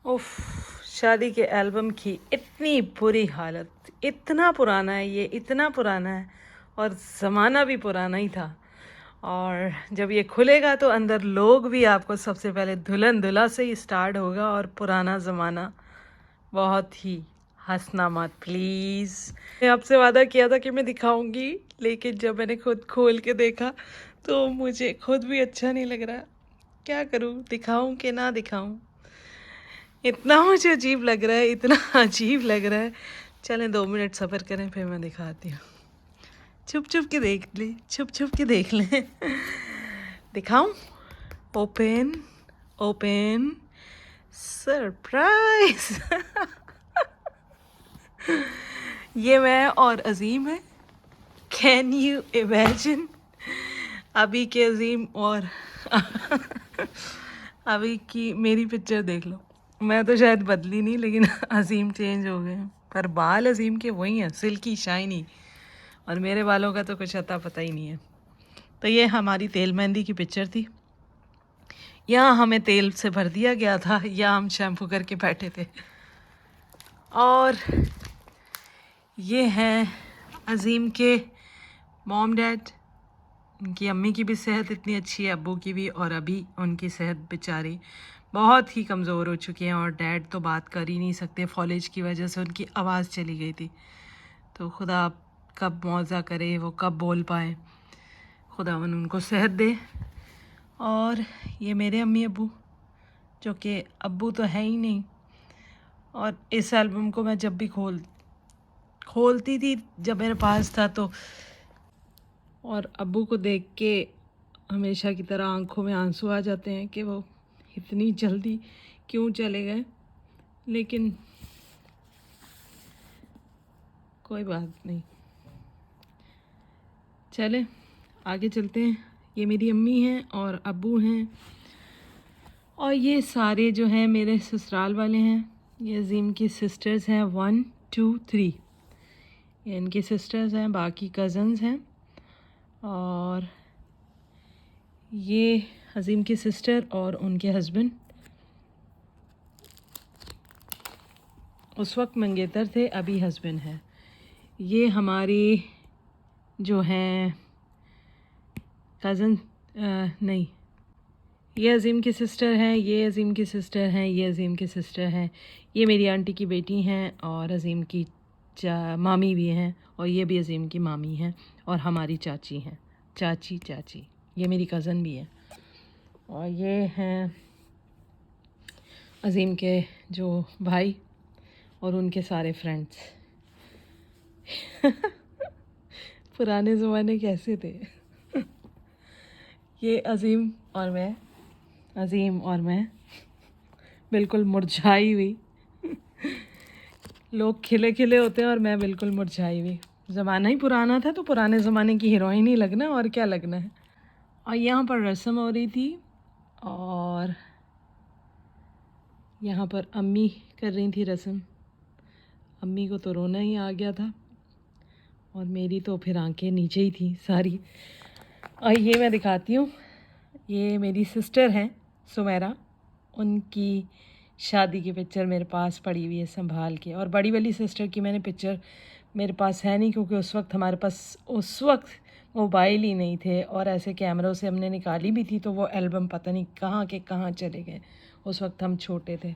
उफ, शादी के एल्बम की इतनी बुरी हालत। इतना पुराना है ये, इतना पुराना है और ज़माना भी पुराना ही था। और जब ये खुलेगा तो अंदर लोग भी आपको सबसे पहले दुल्हन दूल्हा से ही स्टार्ट होगा और पुराना ज़माना। बहुत ही हंसना मत प्लीज़। मैं आपसे वादा किया था कि मैं दिखाऊंगी, लेकिन जब मैंने खुद खोल के देखा तो मुझे खुद भी अच्छा नहीं लग रहा। क्या करूं, दिखाऊं कि ना दिखाऊं? इतना मुझे अजीब लग रहा है, इतना अजीब लग रहा है। चलें 2 मिनट सब्र करें, फिर मैं दिखाती हूँ। छुप छुप के देख ले, छुप छुप के देख लें। दिखाऊं? Open, open, surprise. ये मैं और अजीम है। Can you imagine? अभी के अजीम और अभी की मेरी पिक्चर देख लो। मैं तो शायद बदली नहीं, लेकिन अजीम चेंज हो गए हैं। पर बाल अजीम के वही हैं, सिल्की शाइनी। और मेरे बालों का तो कुछ अता पता ही नहीं है। तो ये हमारी तेल मेहंदी की पिक्चर थी। यहाँ हमें तेल से भर दिया गया था, या हम शैम्पू करके बैठे थे। और ये हैं अजीम के मॉम डैड। उनकी अम्मी की भी सेहत इतनी अच्छी है, अब्बू की भी, और अभी उनकी सेहत बेचारी बहुत ही कमज़ोर हो चुकी है। और डैड तो बात कर ही नहीं सकते, फॉलेज की वजह से उनकी आवाज़ चली गई थी। तो खुदा कब मुआवजा करे, वो कब बोल पाए, खुदावन उनको सेहत दे। और ये मेरे अम्मी अब्बू, जो कि अब्बू तो है ही नहीं। और इस एल्बम को मैं जब भी खोलती थी जब मेरे पास था, तो और अब्बू को देख के हमेशा की तरह आंखों में आंसू आ जाते हैं कि वो इतनी जल्दी क्यों चले गए। लेकिन कोई बात नहीं, चले आगे चलते हैं। ये मेरी अम्मी हैं और अब्बू हैं, और ये सारे जो हैं मेरे ससुराल वाले हैं। ये अजीम की सिस्टर्स हैं, 1 2 3। ये इनकी सिस्टर्स हैं, बाकी कज़न्स हैं। और ये अजीम की सिस्टर और उनके हस्बैंड उस वक्त मंगेतर थे, अभी हस्बैंड है। ये हमारी जो हैं कज़न, नहीं, ये अजीम की सिस्टर हैं, ये अजीम की सिस्टर हैं, ये अजीम की सिस्टर हैं। ये मेरी आंटी की बेटी हैं और अजीम की मामी भी हैं, और ये भी अजीम की मामी हैं, और हमारी चाची हैं, चाची। ये मेरी कज़न भी है। और ये हैं अजीम के जो भाई और उनके सारे फ्रेंड्स। पुराने ज़माने कैसे थे। ये अजीम और मैं बिल्कुल मुरझाई हुई। लोग खिले खिले होते हैं और मैं बिल्कुल मुरझाई हुई। ज़माना ही पुराना था, तो पुराने ज़माने की हीरोइन ही लगना, और क्या लगना है। और यहाँ पर रस्म हो रही थी, और यहाँ पर अम्मी कर रही थी रस्म। अम्मी को तो रोना ही आ गया था, और मेरी तो फिर आंखें नीचे ही थी सारी। और ये मैं दिखाती हूँ, ये मेरी सिस्टर हैं सुमेरा। उनकी शादी की पिक्चर मेरे पास पड़ी हुई है संभाल के। और बड़ी वाली सिस्टर की मैंने पिक्चर मेरे पास है नहीं, क्योंकि उस वक्त मोबाइल ही नहीं थे, और ऐसे कैमरों से हमने निकाली भी थी तो वो एल्बम पता नहीं कहाँ के कहाँ चले गए। उस वक्त हम छोटे थे,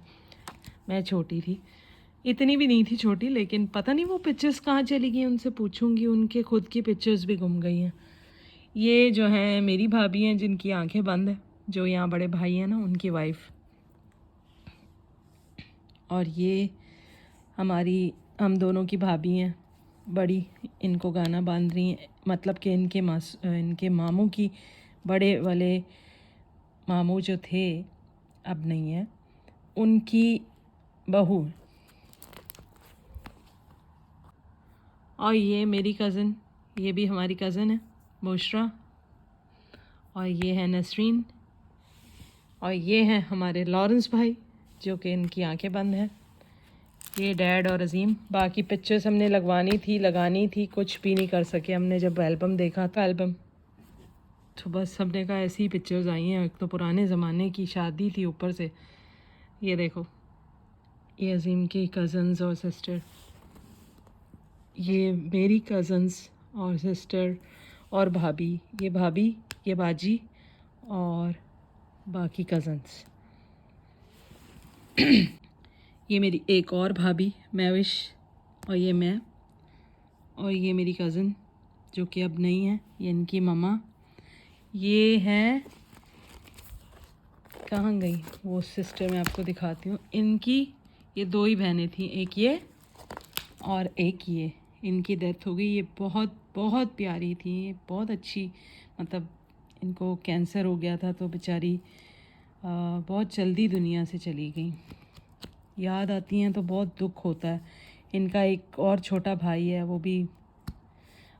मैं छोटी थी, इतनी भी नहीं थी छोटी, लेकिन पता नहीं वो पिक्चर्स कहाँ चली गई। उनसे पूछूंगी, उनके खुद की पिक्चर्स भी गुम गई हैं। ये जो हैं मेरी भाभी हैं, जिनकी आंखें बंद है, जो यहाँ बड़े भाई हैं ना, उनकी वाइफ। और ये हम दोनों की भाभी हैं बड़ी, इनको गाना बांध रही हैं, मतलब कि इनके मामू की, बड़े वाले मामू जो थे अब नहीं है, उनकी बहू। और ये मेरी कज़न, ये भी हमारी कज़न है, बुशरा। और ये है नसरीन। और ये हैं हमारे लॉरेंस भाई, जो कि इनकी आंखें बंद हैं। ये डैड और अजीम। बाकी पिक्चर्स हमने लगानी थी, कुछ भी नहीं कर सके हमने। जब एल्बम देखा था, तो बस हमने कहा ऐसी ही पिक्चर्स आई हैं। एक तो पुराने ज़माने की शादी थी ऊपर से, ये देखो ये अजीम के कज़न्स और सिस्टर, ये मेरी कज़न्स और सिस्टर और भाभी, ये भाभी, ये बाजी और बाकी कज़न्स। ये मेरी एक और भाभी मैविश, और ये मैं, और ये मेरी कज़न जो कि अब नहीं है, ये इनकी ममा। ये हैं, कहाँ गई वो सिस्टर, मैं आपको दिखाती हूँ। इनकी ये दो ही बहनें थी, एक ये और एक ये। इनकी डेथ हो गई। ये बहुत बहुत प्यारी थी, ये बहुत अच्छी, मतलब इनको कैंसर हो गया था तो बेचारी बहुत जल्दी दुनिया से चली गई। याद आती हैं तो बहुत दुख होता है। इनका एक और छोटा भाई है, वो भी,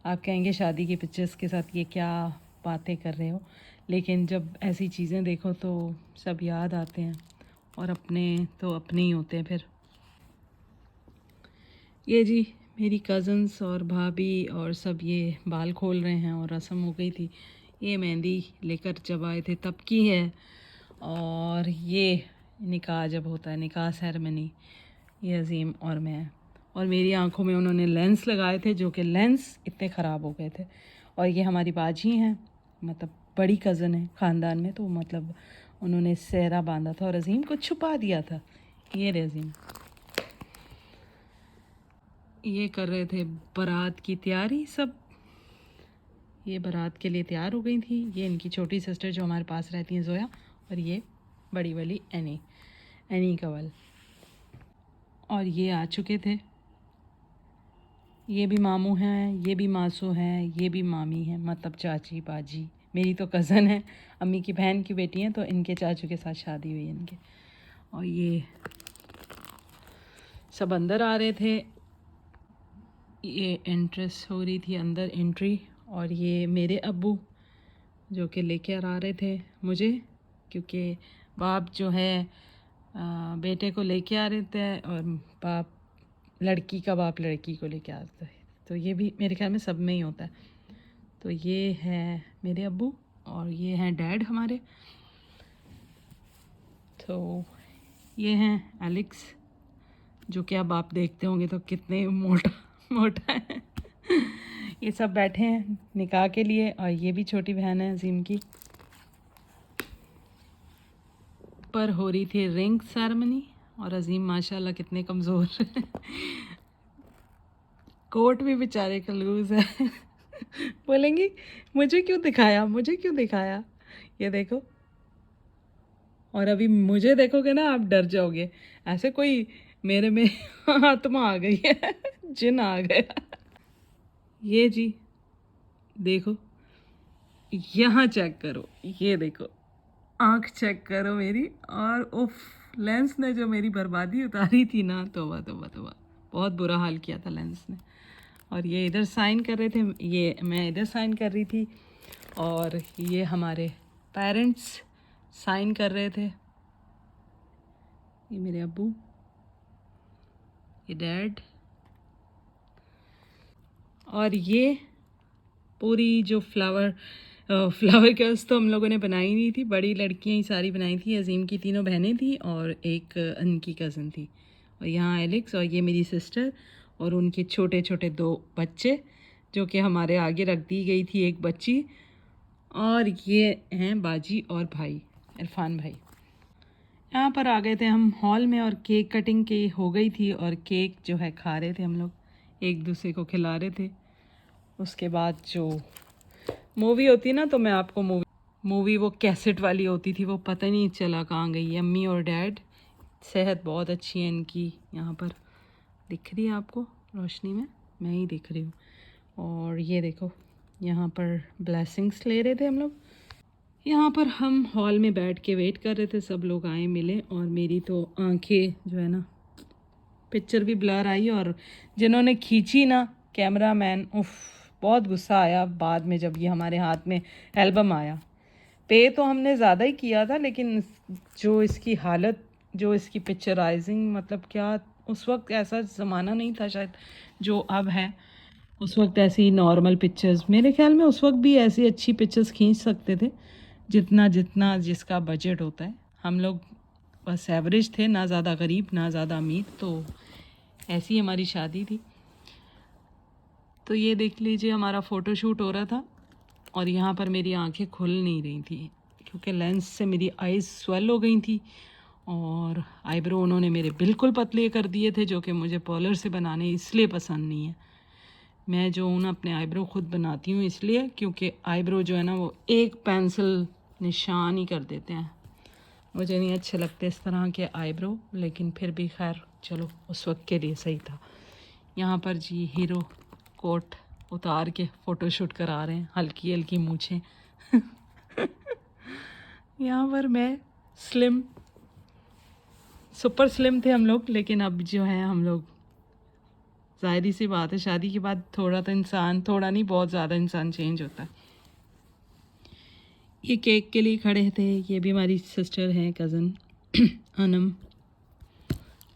आप कहेंगे शादी की पिक्चर्स के साथ ये क्या बातें कर रहे हो, लेकिन जब ऐसी चीज़ें देखो तो सब याद आते हैं, और अपने तो अपने ही होते हैं फिर। ये जी मेरी कज़न्स और भाभी और सब ये बाल खोल रहे हैं, और रस्म हो गई थी। ये मेहंदी लेकर जब आए थे तब की है, और ये निकाह जब होता है, निकाह सेरेमनी, ये अजीम और मैं। और मेरी आंखों में उन्होंने लेंस लगाए थे, जो कि लेंस इतने ख़राब हो गए थे। और ये हमारी बाजी हैं, मतलब बड़ी कज़न है ख़ानदान में, तो मतलब उन्होंने सेहरा बांधा था और अजीम को छुपा दिया था। ये रे अजीम, ये कर रहे थे बारात की तैयारी सब। ये बारात के लिए तैयार हो गई थी। ये इनकी छोटी सिस्टर जो हमारे पास रहती हैं, जोया, और ये बड़ी वाली एनी कवल। और ये आ चुके थे, ये भी मामू हैं, ये भी मासू हैं, ये भी मामी हैं, मतलब चाची बाजी। मेरी तो कज़न है, अम्मी की बहन की बेटी हैं, तो इनके चाचू के साथ शादी हुई है इनके। और ये सब अंदर आ रहे थे, ये एंट्रेंस हो रही थी, अंदर एंट्री। और ये मेरे अब्बू जो कि लेके आ रहे थे मुझे, क्योंकि बाप जो है बेटे को लेके आ रहे थे, और बाप, लड़की का बाप लड़की को लेके आता है। तो ये भी मेरे ख्याल में सब में ही होता है। तो ये है मेरे अब्बू, और ये हैं डैड हमारे। तो ये हैं एलेक्स, जो कि अब आप देखते होंगे तो कितने मोटा मोटा है। ये सब बैठे हैं निकाह के लिए, और ये भी छोटी बहन है अजीम की। पर हो रही थी रिंग सेरेमनी, और अजीम माशाल्लाह कितने कमज़ोर कोट भी बेचारे का लूज है। बोलेंगी मुझे क्यों दिखाया, मुझे क्यों दिखाया, ये देखो। और अभी मुझे देखोगे ना आप डर जाओगे, ऐसे कोई मेरे में आत्मा आ गई है, जिन आ गया। ये जी देखो, यहाँ चेक करो, ये देखो, आँख चेक करो मेरी। और उफ, लेंस ने जो मेरी बर्बादी उतारी थी ना, तौबा तौबा तौबा, बहुत बुरा हाल किया था लेंस ने। और ये इधर साइन कर रहे थे, ये मैं इधर साइन कर रही थी, और ये हमारे पेरेंट्स साइन कर रहे थे। ये मेरे अब्बू, ये डैड, और ये पूरी जो फ्लावर गर्ल्स तो हम लोगों ने बनाई नहीं थी, बड़ी लड़कियां ही सारी बनाई थी। अजीम की तीनों बहनें थी और एक उनकी कज़न थी, और यहाँ एलेक्स, और ये मेरी सिस्टर, और उनके छोटे छोटे दो बच्चे जो कि हमारे आगे रख दी गई थी, एक बच्ची। और ये हैं बाजी और भाई, इरफान भाई। यहाँ पर आ गए थे हम हॉल में, और केक कटिंग की हो गई थी, और केक जो है खा रहे थे हम लोग, एक दूसरे को खिला रहे थे। उसके बाद जो मूवी होती है ना, तो मैं आपको मूवी वो कैसेट वाली होती थी, वो पता नहीं चला कहाँ गई। अम्मी और डैड सेहत बहुत अच्छी है इनकी, यहाँ पर दिख रही है आपको रोशनी में, मैं ही दिख रही हूँ। और ये देखो, यहाँ पर ब्लेसिंग्स ले रहे थे हम लोग। यहाँ पर हम हॉल में बैठ के वेट कर रहे थे, सब लोग आए मिले। और मेरी तो आंखें जो है ना, पिक्चर भी ब्लर आई, और जिन्होंने खींची ना कैमरा मैन, उफ, बहुत गुस्सा आया बाद में जब ये हमारे हाथ में एल्बम आया। पे तो हमने ज़्यादा ही किया था, लेकिन जो इसकी हालत, जो इसकी पिक्चराइजिंग, मतलब क्या, उस वक्त ऐसा ज़माना नहीं था शायद जो अब है। उस वक्त ऐसी नॉर्मल पिक्चर्स, मेरे ख्याल में उस वक्त भी ऐसी अच्छी पिक्चर्स खींच सकते थे, जितना जितना जिसका बजट होता है। हम लोग बस एवरेज थे, ना ज़्यादा गरीब ना ज़्यादा अमीर, तो ऐसी हमारी शादी थी। तो ये देख लीजिए हमारा फ़ोटोशूट हो रहा था और यहाँ पर मेरी आंखें खुल नहीं रही थी क्योंकि लेंस से मेरी आइज़ स्वेल हो गई थी और आईब्रो उन्होंने मेरे बिल्कुल पतले कर दिए थे, जो कि मुझे पार्लर से बनाने इसलिए पसंद नहीं है। मैं जो हूँ ना अपने आईब्रो खुद बनाती हूँ इसलिए क्योंकि आईब्रो जो है ना वो एक पेंसिल निशान ही कर देते हैं। मुझे नहीं अच्छे लगते इस तरह के आईब्रो, लेकिन फिर भी खैर चलो उस वक्त के लिए सही था। यहाँ पर जी हीरो कोट उतार के फ़ोटोशूट करा रहे हैं, हल्की हल्की मूछें। यहाँ पर मैं स्लिम, सुपर स्लिम थे हम लोग, लेकिन अब जो है हम लोग, ज़ाहिर सी बात है शादी के बाद थोड़ा तो इंसान, थोड़ा नहीं बहुत ज़्यादा इंसान चेंज होता है। ये केक के लिए खड़े थे, ये भी हमारी सिस्टर हैं, कज़न अनम।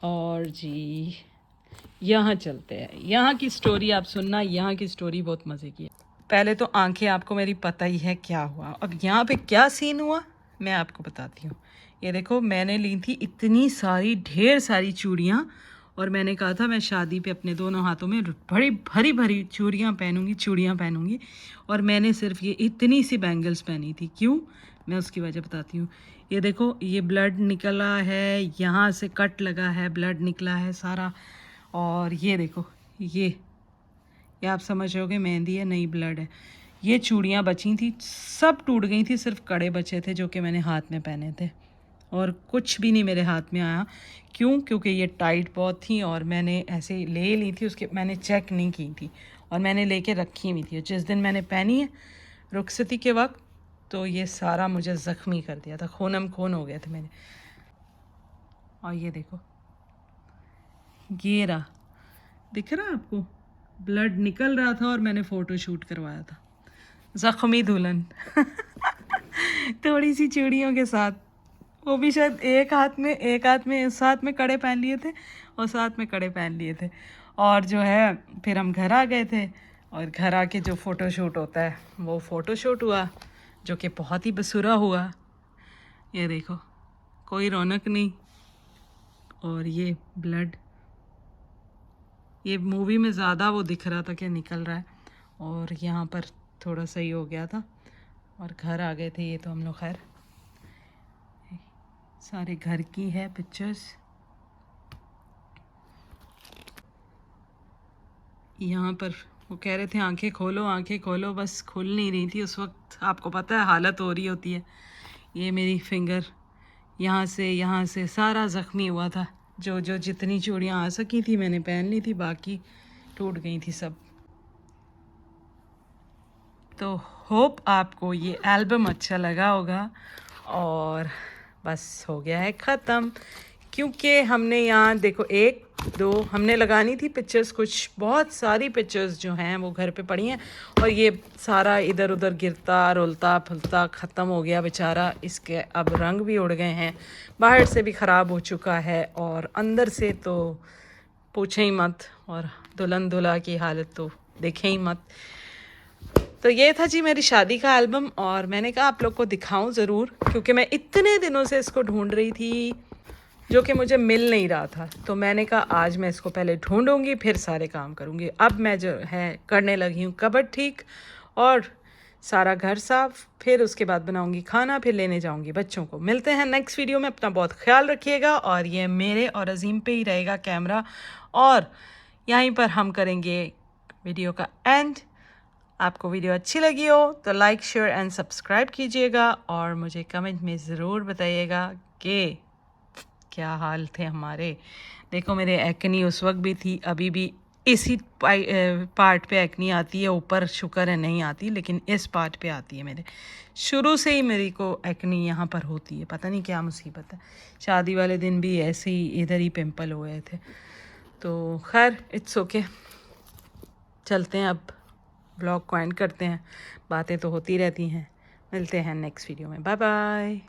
और जी यहाँ चलते हैं, यहाँ की स्टोरी आप सुनना, यहाँ की स्टोरी बहुत मज़े की है। पहले तो आंखें आपको मेरी पता ही है क्या हुआ, अब यहाँ पे क्या सीन हुआ मैं आपको बताती हूँ। ये देखो मैंने ली थी इतनी सारी ढेर सारी चूड़ियाँ और मैंने कहा था मैं शादी पे अपने दोनों हाथों में बड़ी भरी भरी चूड़ियाँ पहनूंगी और मैंने सिर्फ ये इतनी सी बैंगल्स पहनी थी। क्यों, मैं उसकी वजह बताती हूँ। ये देखो ये ब्लड निकला है, यहाँ से कट लगा है, ब्लड निकला है सारा। और ये देखो ये आप समझ रहोगे मेहंदी है, नहीं ब्लड है। ये चूड़ियाँ बची थी, सब टूट गई थी, सिर्फ कड़े बचे थे जो कि मैंने हाथ में पहने थे और कुछ भी नहीं मेरे हाथ में आया। क्यों, क्योंकि ये टाइट बहुत थी और मैंने ऐसे ले ली थी, उसके मैंने चेक नहीं की थी और मैंने लेके रखी हुई थी। जिस दिन मैंने पहनी है रुखसती के वक्त, तो ये सारा मुझे ज़ख्मी कर दिया था, खूनम खून हो गए थे मेरे। और ये देखो ये रहा, दिख रहा आपको, ब्लड निकल रहा था और मैंने फ़ोटो शूट करवाया था। ज़ख्मी दुल्हन थोड़ी सी चूड़ियों के साथ, वो भी शायद एक हाथ में साथ में कड़े पहन लिए थे और साथ में कड़े पहन लिए थे। और जो है फिर हम घर आ गए थे और घर आके जो फ़ोटो शूट होता है वो फ़ोटो शूट हुआ, जो कि बहुत ही बसुरा हुआ। ये देखो कोई रौनक नहीं और ये ब्लड, ये मूवी में ज़्यादा वो दिख रहा था कि निकल रहा है और यहाँ पर थोड़ा सही हो गया था और घर आ गए थे। ये तो हम लोग खैर सारे घर की है पिक्चर्स। यहाँ पर वो कह रहे थे आंखें खोलो, बस खुल नहीं रही थी उस वक्त, आपको पता है हालत हो रही होती है। ये मेरी फिंगर यहाँ से सारा ज़ख्मी हुआ था। जो जितनी चूड़ियाँ आ सकी थी मैंने पहन ली थी, बाकी टूट गई थी सब। तो होप आपको ये एल्बम अच्छा लगा होगा और बस हो गया है ख़त्म, क्योंकि हमने यहाँ देखो 1 2 हमने लगानी थी पिक्चर्स, कुछ बहुत सारी पिक्चर्स जो हैं वो घर पे पड़ी हैं और ये सारा इधर उधर गिरता रुलता फुलता ख़त्म हो गया बेचारा। इसके अब रंग भी उड़ गए हैं, बाहर से भी ख़राब हो चुका है और अंदर से तो पूछे ही मत, और दुल्हन दूल्हा की हालत तो देखें ही मत। तो ये था जी मेरी शादी का एल्बम और मैंने कहा आप लोग को दिखाऊं ज़रूर, क्योंकि मैं इतने दिनों से इसको ढूंढ रही थी जो कि मुझे मिल नहीं रहा था। तो मैंने कहा आज मैं इसको पहले ढूंढूंगी फिर सारे काम करूंगी। अब मैं जो है करने लगी हूँ कबर्ड ठीक और सारा घर साफ, फिर उसके बाद बनाऊंगी खाना, फिर लेने जाऊंगी बच्चों को। मिलते हैं नेक्स्ट वीडियो में, अपना बहुत ख्याल रखिएगा। और ये मेरे और अजीम पे ही रहेगा कैमरा और यहीं पर हम करेंगे वीडियो का एंड। आपको वीडियो अच्छी लगी हो तो लाइक शेयर एंड सब्सक्राइब कीजिएगा और मुझे कमेंट में ज़रूर बताइएगा कि क्या हाल थे हमारे। देखो मेरे एक्नी उस वक्त भी थी, अभी भी इसी पार्ट पे एक्नी आती है, ऊपर शुक्र है नहीं आती, लेकिन इस पार्ट पे आती है। मेरे शुरू से ही मेरी को एक्नी यहाँ पर होती है, पता नहीं क्या मुसीबत है। शादी वाले दिन भी ऐसे ही इधर ही पिंपल हुए थे। तो खैर इट्स ओके, चलते हैं अब ब्लॉग को एंड करते हैं। बातें तो होती रहती हैं, मिलते हैं नेक्स्ट वीडियो में, बाय बाय।